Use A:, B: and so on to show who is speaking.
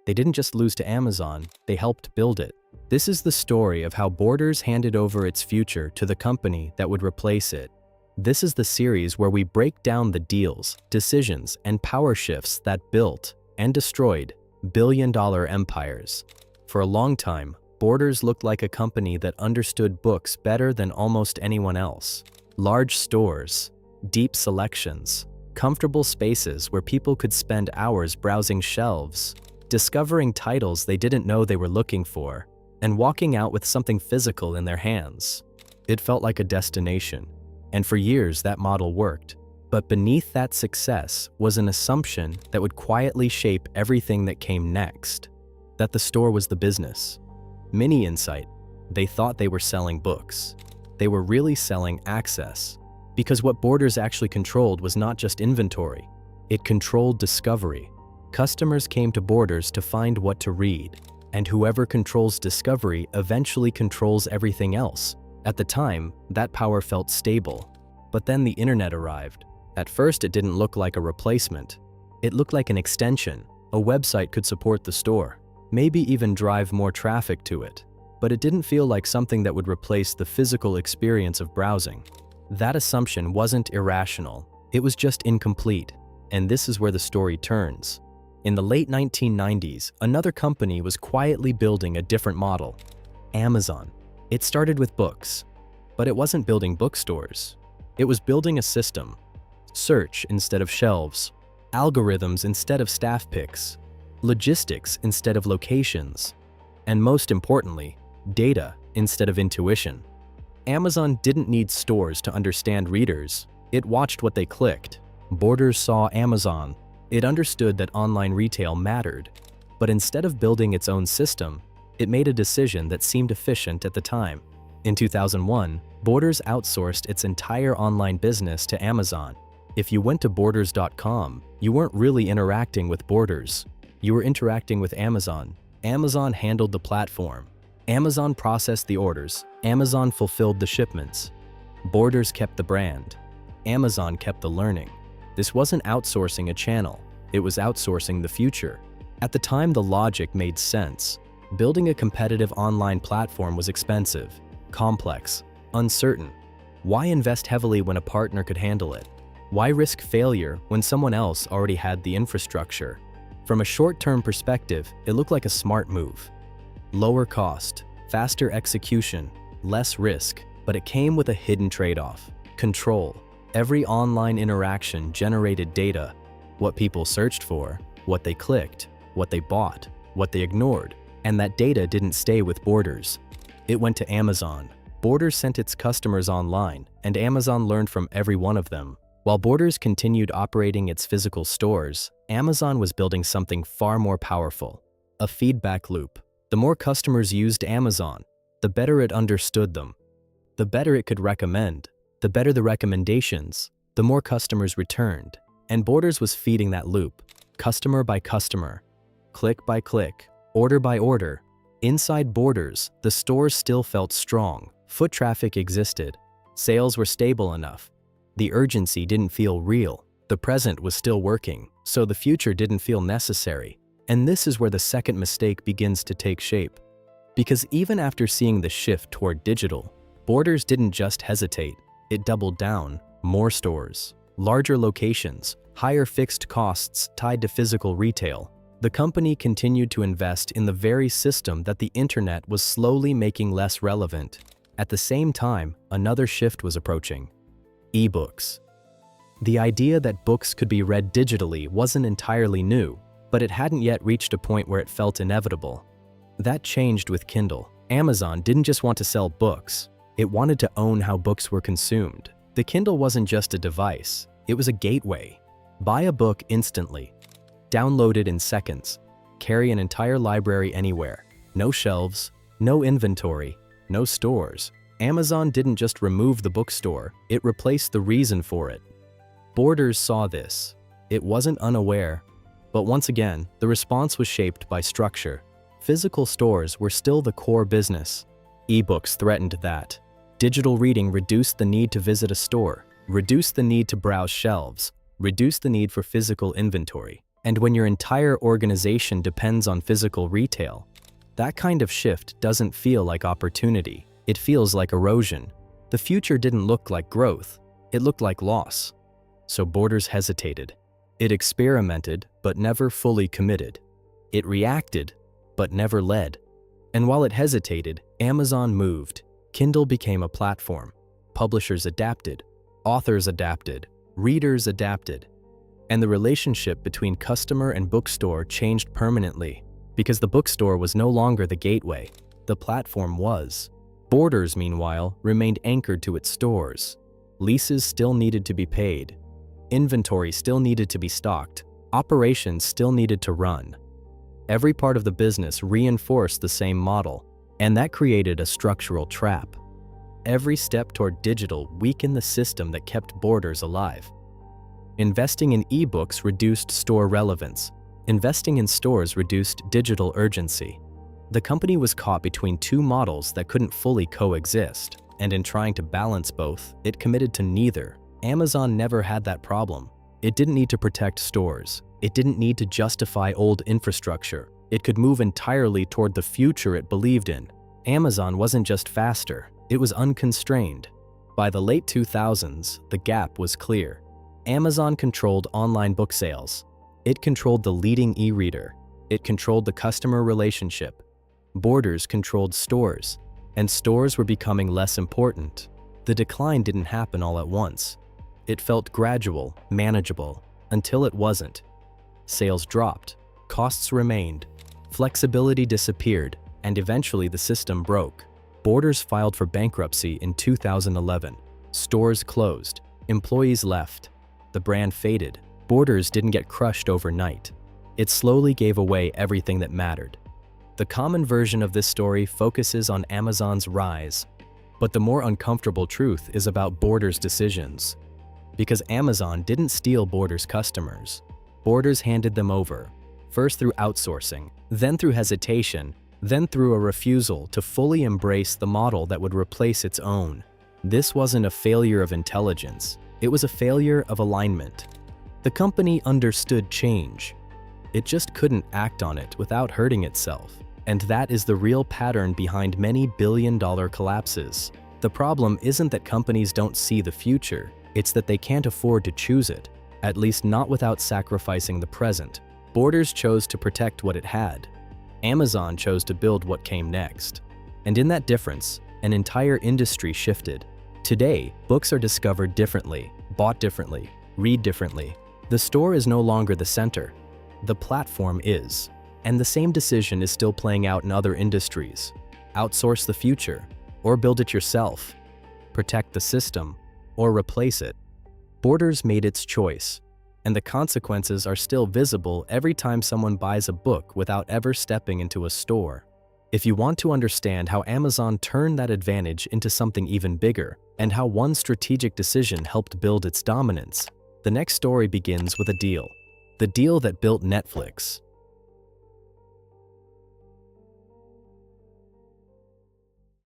A: They didn't just lose to Amazon, they helped build it. This is the story of how Borders handed over its future to the company that would replace it. This is the series where we break down the deals, decisions, and power shifts that built and destroyed billion-dollar empires. For a long time, Borders looked like a company that understood books better than almost anyone else. Large stores, deep selections, comfortable spaces where people could spend hours browsing shelves, discovering titles they didn't know they were looking for, and walking out with something physical in their hands. It felt like a destination, and for years that model worked. But beneath that success was an assumption that would quietly shape everything that came next, that the store was the business. Mini insight, they thought they were selling books. They were really selling access, because what Borders actually controlled was not just inventory, it controlled discovery. Customers came to Borders to find what to read, and whoever controls discovery eventually controls everything else. At the time, that power felt stable. But then the internet arrived. At first, it didn't look like a replacement. It looked like an extension. A website could support the store, maybe even drive more traffic to it. But it didn't feel like something that would replace the physical experience of browsing. That assumption wasn't irrational, it was just incomplete. And this is where the story turns. In the late 1990s, another company was quietly building a different model: Amazon. It started with books, but it wasn't building bookstores. It was building a system. Search instead of shelves, algorithms instead of staff picks, logistics instead of locations, and most importantly, data instead of intuition. Amazon didn't need stores to understand readers. It watched what they clicked. Borders saw Amazon. It understood that online retail mattered. But instead of building its own system, it made a decision that seemed efficient at the time. In 2001, Borders outsourced its entire online business to Amazon. If you went to Borders.com, you weren't really interacting with Borders. You were interacting with Amazon. Amazon handled the platform. Amazon processed the orders. Amazon fulfilled the shipments. Borders kept the brand. Amazon kept the learning. This wasn't outsourcing a channel. It was outsourcing the future. At the time, the logic made sense. Building a competitive online platform was expensive, complex, uncertain. Why invest heavily when a partner could handle it? Why risk failure when someone else already had the infrastructure? From a short-term perspective, it looked like a smart move. Lower cost, faster execution, less risk, but it came with a hidden trade-off: control. Every online interaction generated data: what people searched for, what they clicked, what they bought, what they ignored. And that data didn't stay with Borders. It went to Amazon. Borders sent its customers online, and Amazon learned from every one of them. While Borders continued operating its physical stores, Amazon was building something far more powerful: a feedback loop. The more customers used Amazon, the better it understood them. The better it could recommend. The better the recommendations, the more customers returned. And Borders was feeding that loop, customer by customer, click by click, order by order. Inside Borders, the stores still felt strong. Foot traffic existed. Sales were stable enough. The urgency didn't feel real. The present was still working, so the future didn't feel necessary. And this is where the second mistake begins to take shape. Because even after seeing the shift toward digital, Borders didn't just hesitate. It doubled down. More stores, larger locations, higher fixed costs tied to physical retail. The company continued to invest in the very system that the internet was slowly making less relevant. At the same time, another shift was approaching: ebooks. The idea that books could be read digitally wasn't entirely new, but it hadn't yet reached a point where it felt inevitable. That changed with Kindle. Amazon didn't just want to sell books. It wanted to own how books were consumed. The Kindle wasn't just a device, it was a gateway. Buy a book instantly, download it in seconds, carry an entire library anywhere. No shelves, no inventory, no stores. Amazon didn't just remove the bookstore, it replaced the reason for it. Borders saw this. It wasn't unaware, but once again, the response was shaped by structure. Physical stores were still the core business. Ebooks threatened that. Digital reading reduced the need to visit a store, reduced the need to browse shelves, reduced the need for physical inventory. And when your entire organization depends on physical retail, that kind of shift doesn't feel like opportunity. It feels like erosion. The future didn't look like growth. It looked like loss. So Borders hesitated. It experimented, but never fully committed. It reacted, but never led. And while it hesitated, Amazon moved. Kindle became a platform. Publishers adapted. Authors adapted. Readers adapted. And the relationship between customer and bookstore changed permanently, because the bookstore was no longer the gateway. The platform was. Borders, meanwhile, remained anchored to its stores. Leases still needed to be paid. Inventory still needed to be stocked. Operations still needed to run. Every part of the business reinforced the same model, and that created a structural trap. Every step toward digital weakened the system that kept Borders alive. Investing in ebooks reduced store relevance. Investing in stores reduced digital urgency. The company was caught between two models that couldn't fully coexist, and in trying to balance both, it committed to neither. Amazon never had that problem. It didn't need to protect stores. It didn't need to justify old infrastructure. It could move entirely toward the future it believed in. Amazon wasn't just faster, it was unconstrained. By the late 2000s, the gap was clear. Amazon controlled online book sales. It controlled the leading e-reader. It controlled the customer relationship. Borders controlled stores, and stores were becoming less important. The decline didn't happen all at once. It felt gradual, manageable, until it wasn't. Sales dropped, costs remained, flexibility disappeared, and eventually the system broke. Borders filed for bankruptcy in 2011. Stores closed, employees left. The brand faded. Borders didn't get crushed overnight. It slowly gave away everything that mattered. The common version of this story focuses on Amazon's rise, but the more uncomfortable truth is about Borders' decisions. Because Amazon didn't steal Borders' customers. Borders handed them over, first through outsourcing, then through hesitation, then through a refusal to fully embrace the model that would replace its own. This wasn't a failure of intelligence. It was a failure of alignment. The company understood change. It just couldn't act on it without hurting itself. And that is the real pattern behind many billion-dollar collapses. The problem isn't that companies don't see the future, it's that they can't afford to choose it, at least not without sacrificing the present. Borders chose to protect what it had. Amazon chose to build what came next. And in that difference, an entire industry shifted. Today, books are discovered differently, bought differently, read differently. The store is no longer the center. The platform is. And the same decision is still playing out in other industries. Outsource the future, or build it yourself. Protect the system, or replace it. Borders made its choice, and the consequences are still visible every time someone buys a book without ever stepping into a store. If you want to understand how Amazon turned that advantage into something even bigger, and how one strategic decision helped build its dominance, the next story begins with a deal. The deal that built Netflix.